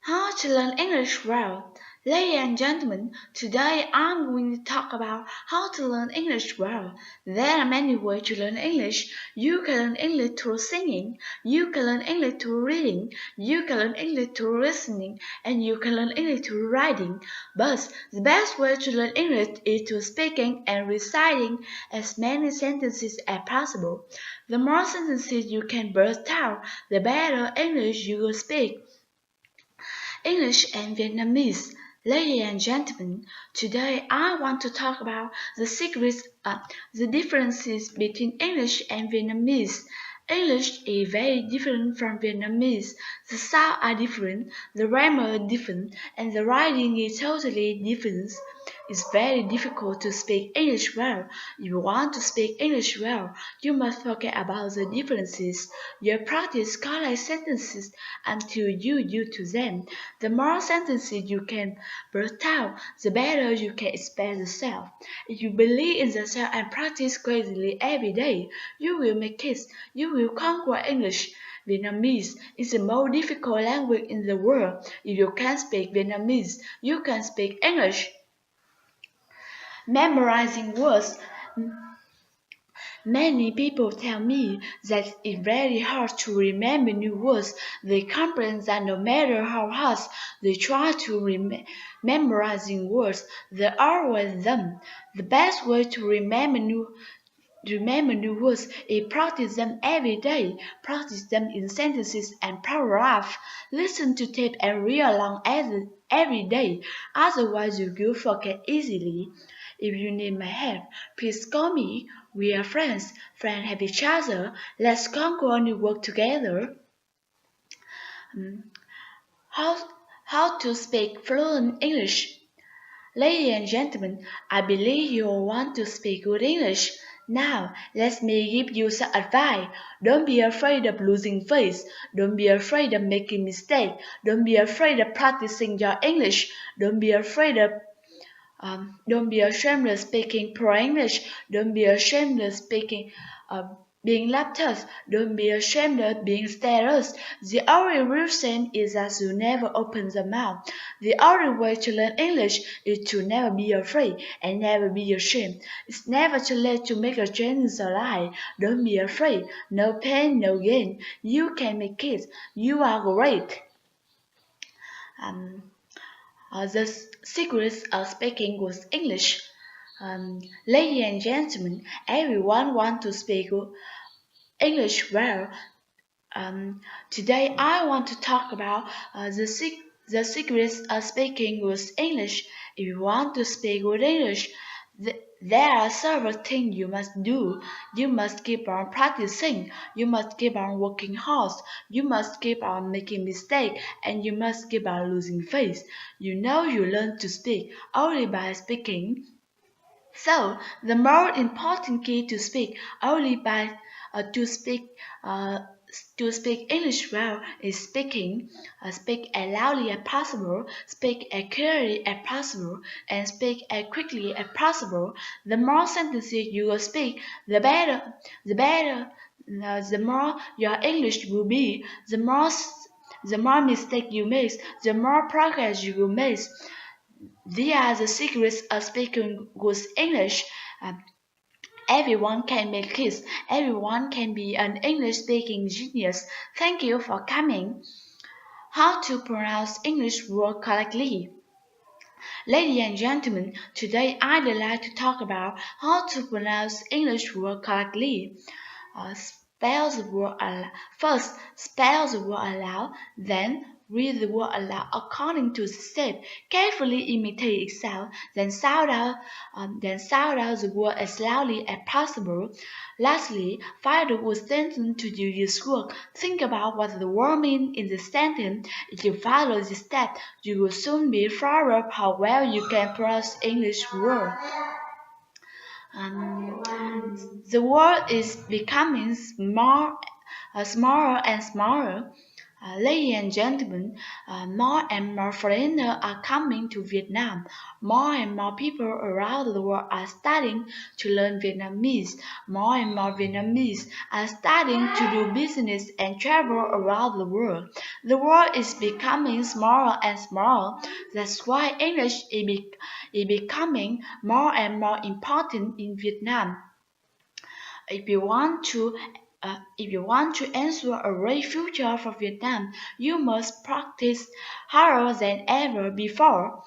How to learn English well. Ladies and gentlemen, today I'm going to talk about how to learn English well. There are many ways to learn English. You can learn English through singing, you can learn English through reading, you can learn English through listening, and you can learn English through writing. But the best way to learn English is through speaking and reciting as many sentences as possible. The more sentences you can burst out, the better English you will speak. English and Vietnamese. Ladies and gentlemen, today I want to talk about the differences between English and Vietnamese. English is very different from Vietnamese. The sounds are different, the grammar is different, and the writing is totally different. It's very difficult to speak English well. If you want to speak English well, you must forget about the differences. You practice correct sentences until you use to them. The more sentences you can burst out, the better you can express yourself. If you believe in yourself and practice crazily every day, you will make it. You will conquer English. Vietnamese is the most difficult language in the world. If you can speak Vietnamese, you can speak English. Memorizing words. Many people tell me that it's very hard to remember new words. They complain that no matter how hard they try to memorizing words, they always them. The best way to remember new words is practice them every day. Practice them in sentences and paragraphs. Listen to tape and read along every day. Otherwise, you will forget easily. If you need my help, please call me. We are friends. Friends help each other. Let's conquer new work together. Mm, How, how to speak fluent English? Ladies and gentlemen, I believe you all want to speak good English. Now, let me give you some advice. Don't be afraid of losing face. Don't be afraid of making mistakes. Don't be afraid of practicing your English. Don't be ashamed of speaking poor English. Don't be ashamed of uh, being laptop. Don't be ashamed of being status. The only real shame is that you never open the mouth. The only way to learn English is to never be afraid and never be ashamed. It's never too late to make a change in your life. Don't be afraid. No pain, no gain. You can make it. You are great. Um, the secrets of speaking good English. Ladies and gentlemen, everyone wants to speak English well. Today I want to talk about the secrets of speaking good English. If you want to speak good English, there are several things you must do. You must keep on practicing. You must keep on working hard. You must keep on making mistakes, and you must keep on losing faith. You know you learn to speak only by speaking. So the more important key to speak only by to speak uh, to speak English well is speaking. Speak as loudly as possible, speak as clearly as possible, and speak as quickly as possible. The more sentences you will speak, the better. The better. The more your English will be, the more mistake you make, the more progress you will make. These are the secrets of speaking good English. Um, Everyone can make it. Everyone can be an English speaking genius. Thank you for coming. How to pronounce English word correctly. Ladies and gentlemen, today I'd like to talk about how to pronounce English word correctly. Spell the word first, spell the word aloud, then read the word aloud according to the step. Carefully imitate itself, then sound out the word as loudly as possible. Lastly, find a good sentence to do this work. Think about what the word means in the sentence. If you follow this step, you will soon be proud of how well you can pronounce English words. The world is becoming smaller and smaller. Ladies and gentlemen, more and more foreigners are coming to Vietnam. More and more people around the world are starting to learn Vietnamese. More and more Vietnamese are starting to do business and travel around the world. The world is becoming smaller and smaller. That's why English is becoming more and more important in Vietnam. If you want to ensure a great future for Vietnam, you must practice harder than ever before.